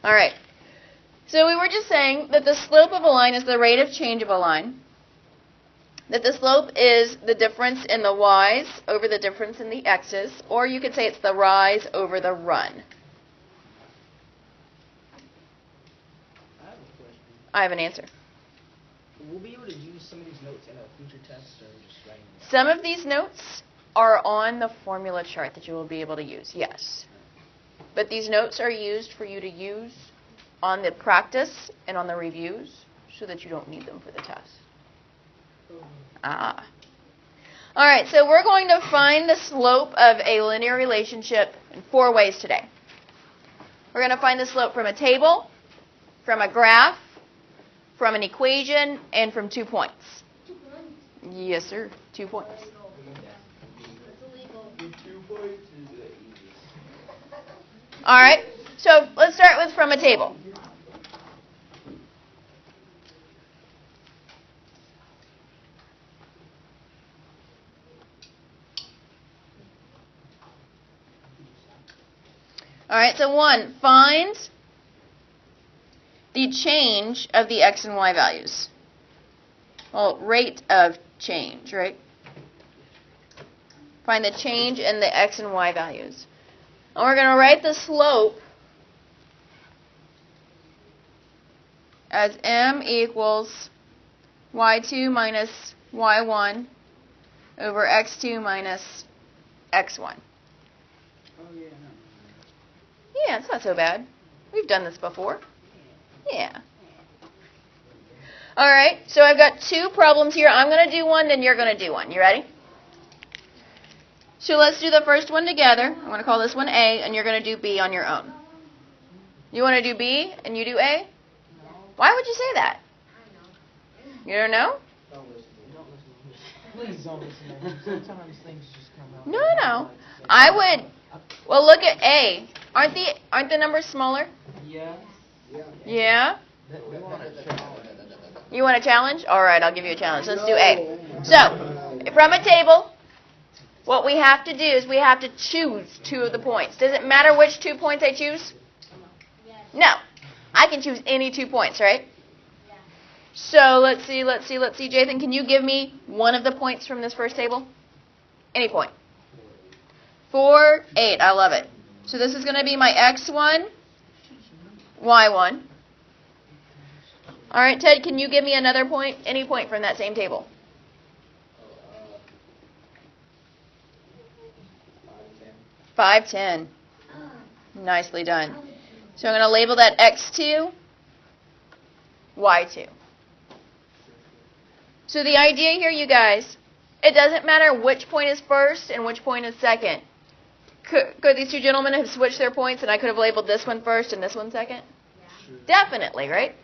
All right. So we were just saying that the slope of a line is the rate of change of a line. That the slope is the difference in the y's over the difference in the x's, or you could say it's the rise over the run. I have a question. I have an answer. We'll be able to use some of these notes in a future test, or just writing them? Some of these notes are on the formula chart that you will be able to use, yes. But these notes are used for you to use on the practice and on the reviews so that you don't need them for the test. Ah. All right, so we're going to find the slope of a linear relationship in 4 ways today. We're going to find the slope from a table, from a graph, from an equation, and from 2 points. 2 points? Yes, sir. 2 points. That's illegal. The 2 points is the easiest. All right, so let's start with from a table. All right, so 1, find the change of the x and y values. Well, rate of change, right? Find the change in the x and y values. And we're going to write the slope as m equals y2 minus y1 over x2 minus x1. Oh, yeah, no. Yeah, it's not so bad. We've done this before. Yeah. All right, so I've got 2 problems here. I'm going to do one, then you're going to do one. You ready? So let's do the first one together. I'm going to call this one A, and you're going to do B on your own. You want to do B, and you do A? Why would you say that? You don't know? Don't listen to him. Please don't listen to him. Sometimes things just come out. No. I would. Well, look at A. Aren't the numbers smaller? Yeah. Yeah. We want to check. You want a challenge? All right, I'll give you a challenge. Let's do A. So, from a table, what we have to do is we have to choose 2 of the points. Does it matter which 2 points I choose? Yes. No. I can choose any 2 points, right? Yeah. So, let's see. Jathan, can you give me one of the points from this first table? Any point. 4, 8. I love it. So this is going to be my x1, y1. All right, Ted, can you give me another point? Any point from that same table? 5, 10. Nicely done. So I'm going to label that x2, y2. So the idea here, you guys, it doesn't matter which point is first and which point is second. Could these 2 gentlemen have switched their points and I could have labeled this one first and this one second? Yeah. Definitely, right?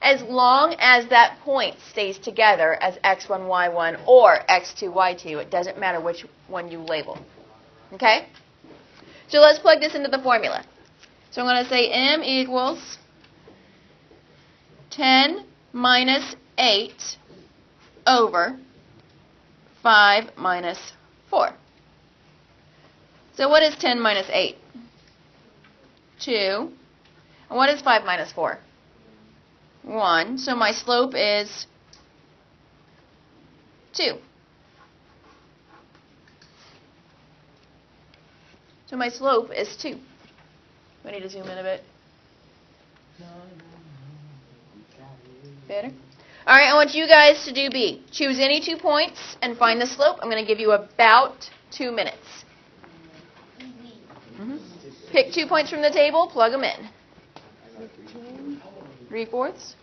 As long as that point stays together as x1, y1 or x2, y2, it doesn't matter which one you label. Okay? So let's plug this into the formula. So I'm going to say m equals 10 minus 8 over 5 minus 4. So what is 10 minus 8? 2. And what is 5 minus 4? 1. So my slope is 2. So my slope is 2. We need to zoom in a bit. Better? All right, I want you guys to do B. Choose any 2 points and find the slope. I'm going to give you about 2 minutes. Pick 2 points from the table, plug them in. 3/4.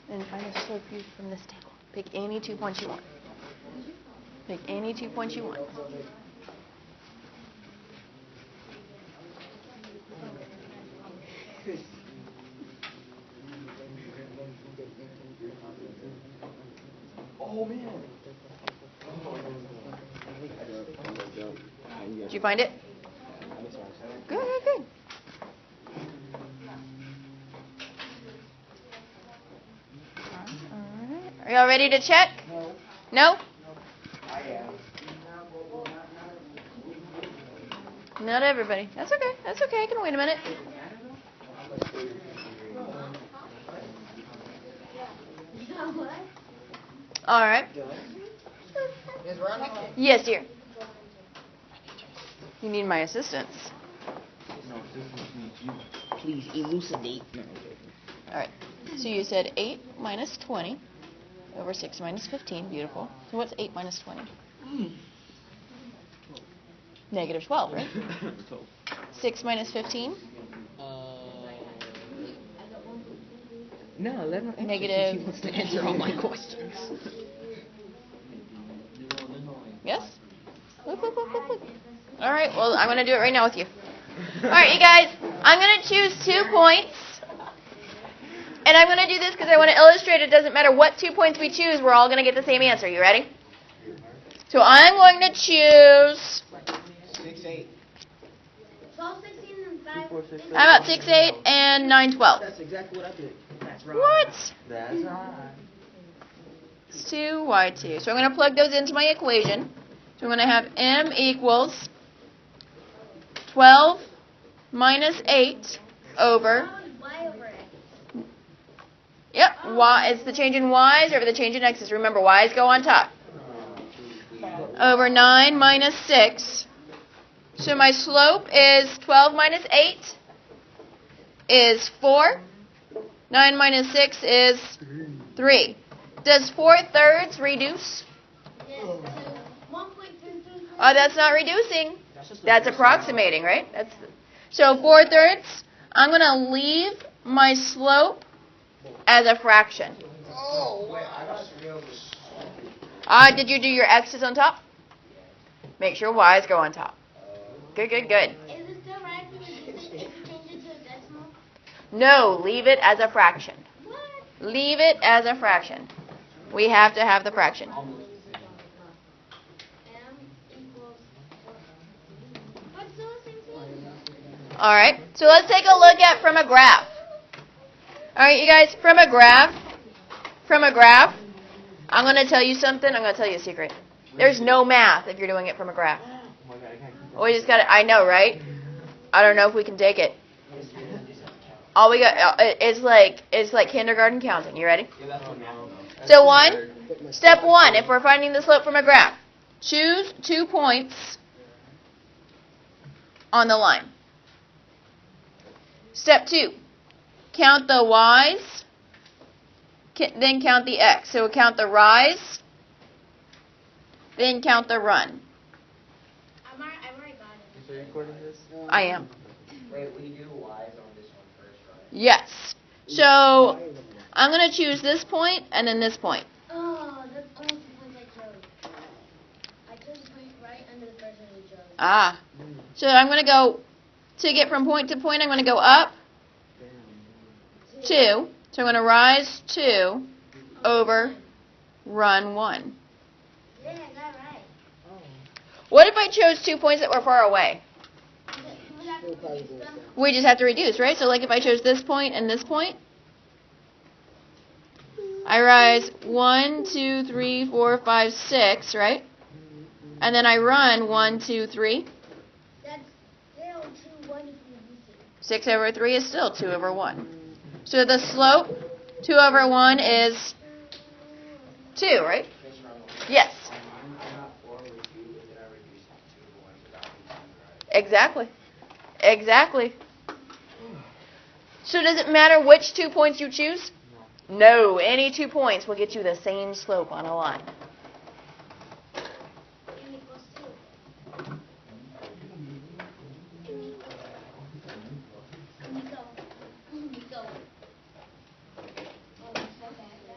And find the slope used from this table. Pick any 2 points you want. Pick any 2 points you want. Oh man. Did you find it? Good, good, good. Alright. Are y'all ready to check? No. No? I am. Not everybody. That's okay. That's okay. I can wait a minute. What? Alright. Yes, dear. You need my assistance. Please elucidate. Alright. So you said 8 minus 20 over 6 minus 15. Beautiful. So what's 8 minus 20? Negative 12, right? 6 minus 15? No, let her Negative. She wants to answer all my questions. Yes? Look, look, look, look, look. Alright, well, I'm going to do it right now with you. Alright, you guys, I'm going to choose 2 points. And I'm going to do this because I want to illustrate it doesn't matter what 2 points we choose, we're all going to get the same answer. You ready? So I'm going to choose... 6, 8. 12, 16, and 5. How about 6, 8, and 9, 12? That's exactly what I did. That's right. What? That's right. It's 2y2. So I'm going to plug those into my equation. So I'm going to have m equals 12 minus 8 over... How is y over x? Yep, y. It's the change in y's over the change in x's. Remember, y's go on top. Over 9 minus 6. So my slope is 12 minus 8 is 4. 9 minus 6 is 3. Does 4/3 reduce? Yes, to 1.33. Oh, that's not reducing. That's approximating, right? So 4/3. I'm going to leave my slope as a fraction. Wait, I just realized. Did you do your x's on top? Make sure y's go on top. Good, good, good. Is it still right to reduce it if you change it to a decimal? No, leave it as a fraction. What? Leave it as a fraction. We have to have the fraction. M equals. What's still the same thing? All right. So let's take a look at from a graph. All right, you guys, from a graph, I'm going to tell you something. I'm going to tell you a secret. There's no math if you're doing it from a graph. We just got to, I know, right? I don't know if we can take it. All we got, it's like kindergarten counting. You ready? So step one, if we're finding the slope from a graph, choose 2 points on the line. Step 2, count the y's, then count the x. So count the rise, then count the run. I've already got it. So you're recording this? I am. Wait, we do Y's on this one first, right? Yes. So I'm going to choose this point and then this point. Oh, that's only 2 points I chose. I chose the point right under the first one you chose. Ah. So I'm going to go, to get from point to point, I'm going to go up 2. So I'm going to rise 2 over run 1. Yeah, I got it right. What if I chose 2 points that were far away? We have to reduce them. We just have to reduce, right? So like if I chose this point and this point, I rise 1, 2, 3, 4, 5, 6, right? And then I run 1, 2, 3. That's still 2, 1 if you reduce it. 6 over 3 is still 2 over 1. So the slope, 2 over 1 is 2, right? Yes. Exactly. Exactly. So does it matter which 2 points you choose? No. Any 2 points will get you the same slope on a line. M equals 2. Nico. Oh, so bad.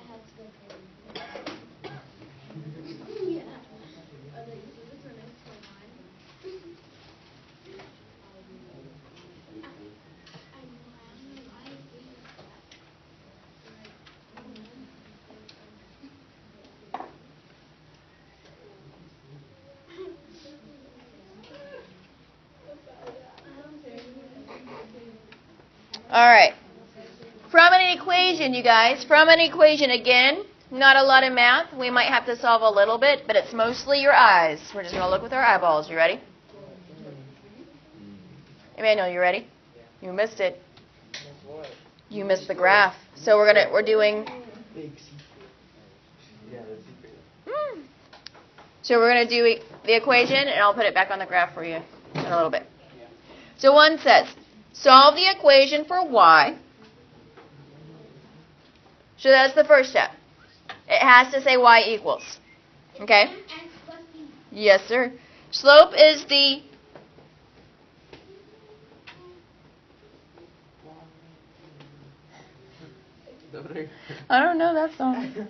All right. From an equation, you guys, from an equation, again, not a lot of math. We might have to solve a little bit, but it's mostly your eyes. We're just going to look with our eyeballs. You ready? Emmanuel, you ready? You missed it. You missed the graph. So we're doing. So we're going to do the equation, and I'll put it back on the graph for you in a little bit. So one says, solve the equation for y. So that's the first step. It has to say y equals. Okay? Yes, sir. Slope is the... I don't know that song.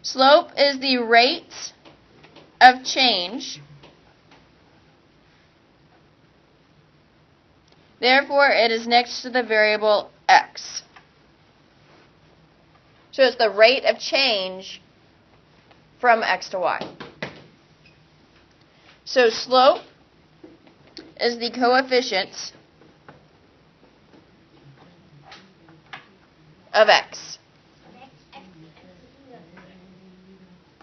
Slope is the rate of change. Therefore, it is next to the variable x. So it's the rate of change from x to y. So slope is the coefficient of x.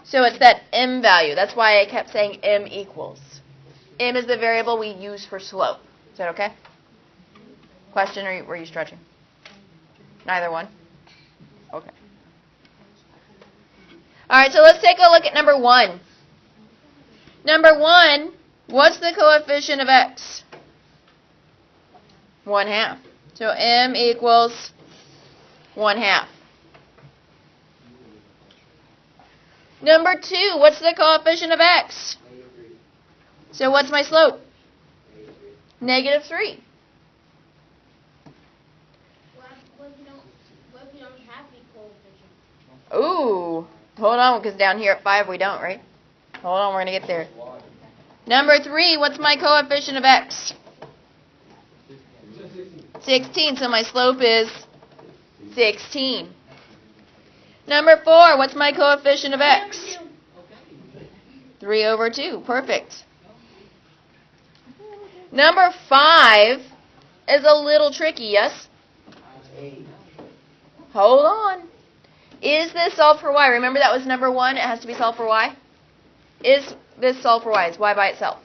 So it's that m value. That's why I kept saying m equals. M is the variable we use for slope. Is that okay? Question, or were you stretching? Neither one? Okay. All right, so let's take a look at number 1. Number 1, what's the coefficient of x? 1/2. So m equals 1/2. Number 2, what's the coefficient of x? So what's my slope? -3. What if we don't have the coefficient? Ooh, hold on, because down here at 5 we don't, right? Hold on, we're going to get there. Number 3, what's my coefficient of x? 16, so my slope is 16. Number 4, what's my coefficient of x? 3/2, perfect. Number 5 is a little tricky, yes? Hold on. Is this solved for y? Remember that was number 1, it has to be solved for y? Is this solved for y? Is y by itself?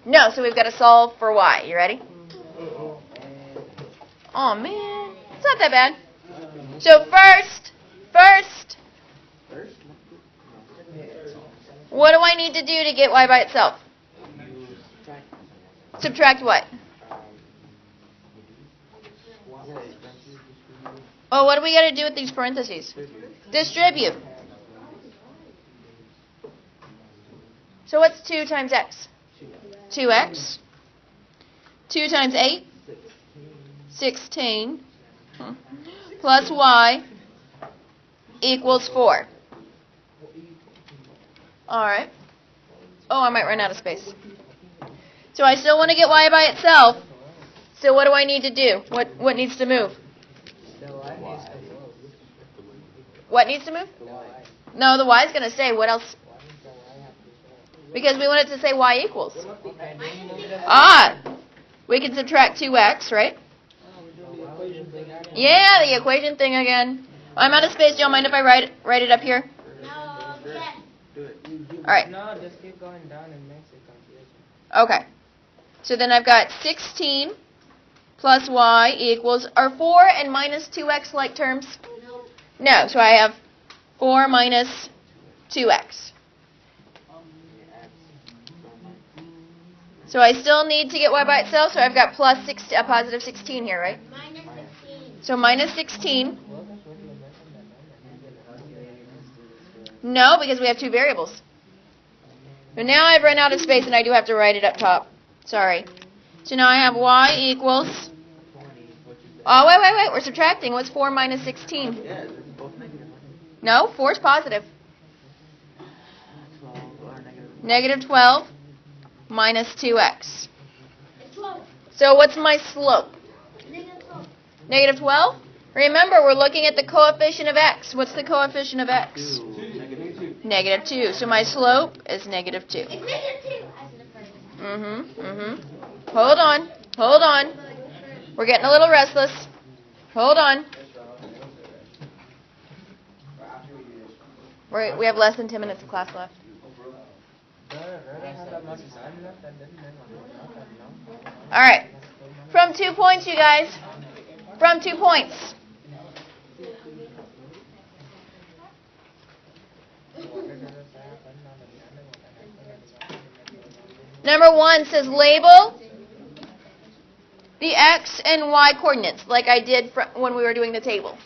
No, so we've got to solve for y. You ready? Oh man, it's not that bad. So first, what do I need to do to get y by itself? Subtract what? Oh, what do we got to do with these parentheses? Distribute. So what's 2 times x? 2x. 2 times 8? 16. Plus y equals 4. Alright. Oh, I might run out of space. So I still want to get y by itself. So what do I need to do? What needs to move? What needs to move? No, the y is going to stay. What else? Because we want it to say y equals. Ah! We can subtract 2x, right? Yeah, the equation thing again. I'm out of space. Do y'all mind if I write it up here? No, yes. Alright. No, just keep going down and makes it confusing. Okay. So then I've got 16 plus y equals, are 4 and minus 2x like terms? No, so I have 4 minus 2x. So I still need to get y by itself, so I've got a positive 16 here, right? Minus 16. So minus 16. No, because we have 2 variables. But now I've run out of space and I do have to write it up top. Sorry. So now I have y equals... Oh, wait. We're subtracting. What's 4 minus 16? No, 4 is positive. -12 minus 2x. It's 12. So what's my slope? Negative 12. -12? Remember, we're looking at the coefficient of x. What's the coefficient of x? -2. -2. So my slope is -2. It's -2. I said it first. Hold on. Hold on. We're getting a little restless. Hold on. We have less than 10 minutes of class left. All right. From 2 points, you guys. From 2 points. Number 1 says label the x and y coordinates, like I did when we were doing the table.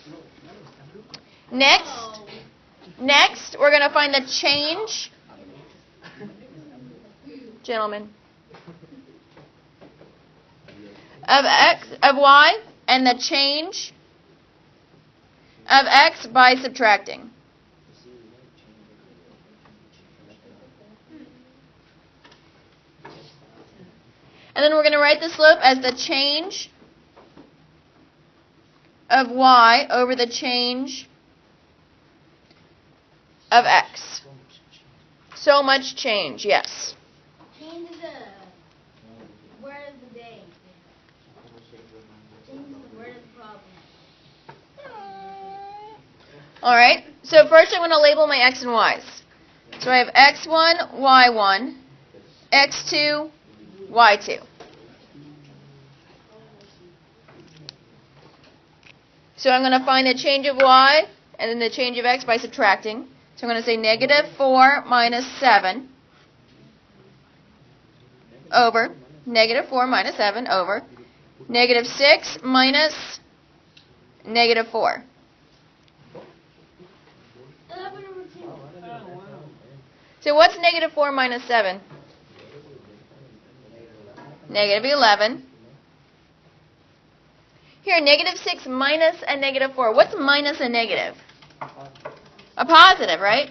Next, we're going to find the change, gentlemen, of y and the change of x by subtracting. And then we're going to write the slope as the change of y over the change of x. So much change, yes. Change is the word of the day. Change is the word of the problem. All right. So first I'm going to label my x and y's. So I have x1, y1, x2, y2. So I'm going to find the change of y and then the change of x by subtracting. So I'm going to say negative 4 minus 7 over negative 4 minus 7 over negative 6 minus negative 4. 11 over 2. So what's negative 4 minus 7? Negative 11. Here, negative 6 minus a negative 4. What's minus a negative? A positive, right?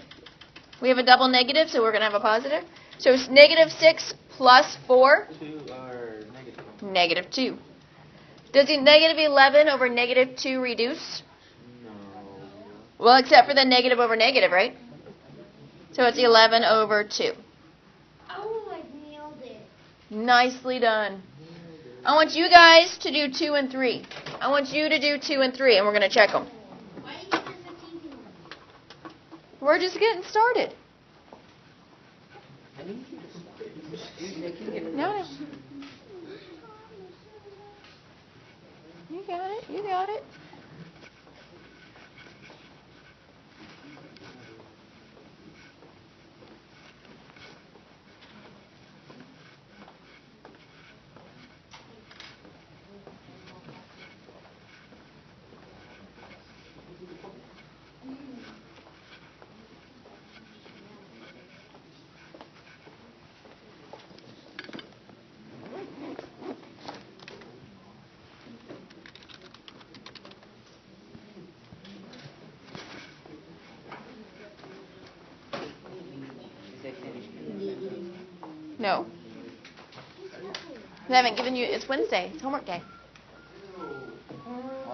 We have a double negative, so we're going to have a positive. So it's negative 6 plus 4? Negative 2. Does the negative 11 over negative 2 reduce? No. Well, except for the negative over negative, right? So it's 11 over 2. Oh, I nailed it. Nicely done. I want you guys to do 2 and 3. I want you to do 2 and 3, and we're going to check them. Why did you get such easy ones? We're just getting started. No. You got it. You got it. No. They haven't given you. It's Wednesday. It's homework day.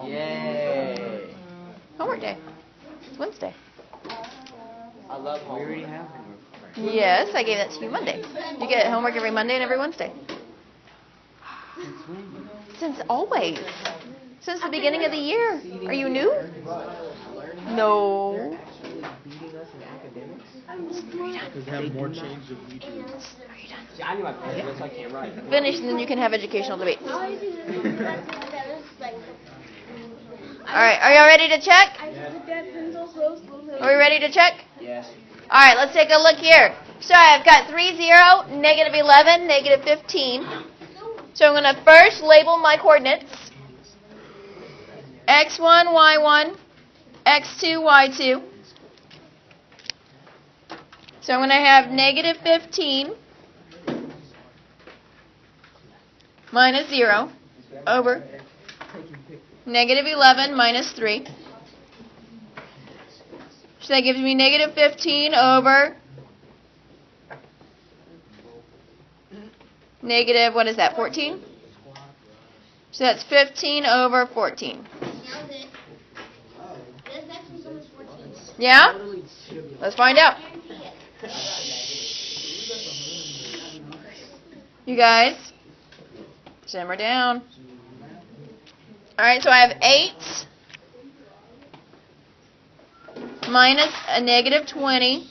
Yay. Homework day. It's Wednesday. I love homework. We already have homework. Yes, I gave that to you Monday. You get homework every Monday and every Wednesday. Since always. Since the beginning of the year. Are you new? No. Because they have more change than we do. See, I need my pen, that's why I can't write. Finish and then you can have educational debates. I always do this. Like, Alright, are y'all ready to check? I just looked at pencil so slow. Are we ready to check? Yes. Alright, let's take a look here. So I've got 3, 0, negative 11, negative 15. So I'm going to first label my coordinates. x1, y1, x2, y2. So I'm going to have negative 15 minus 0 over negative 11 minus 3. So that gives me negative 15 over negative, what is that, 14? So that's 15 over 14. Nailed it. That's actually so much 14. Yeah? Let's find out. You guys, simmer down. Alright, so I have 8 minus a negative 20.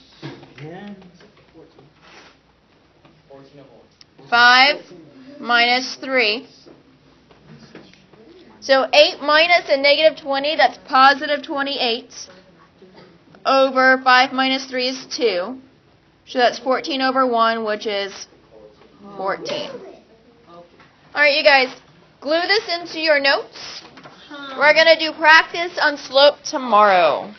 5 minus 3. So 8 minus a negative 20, that's positive 28. Over 5 minus 3 is 2. So that's 14 over 1, which is 14. Alright, you guys, glue this into your notes. We're going to do practice on slope tomorrow.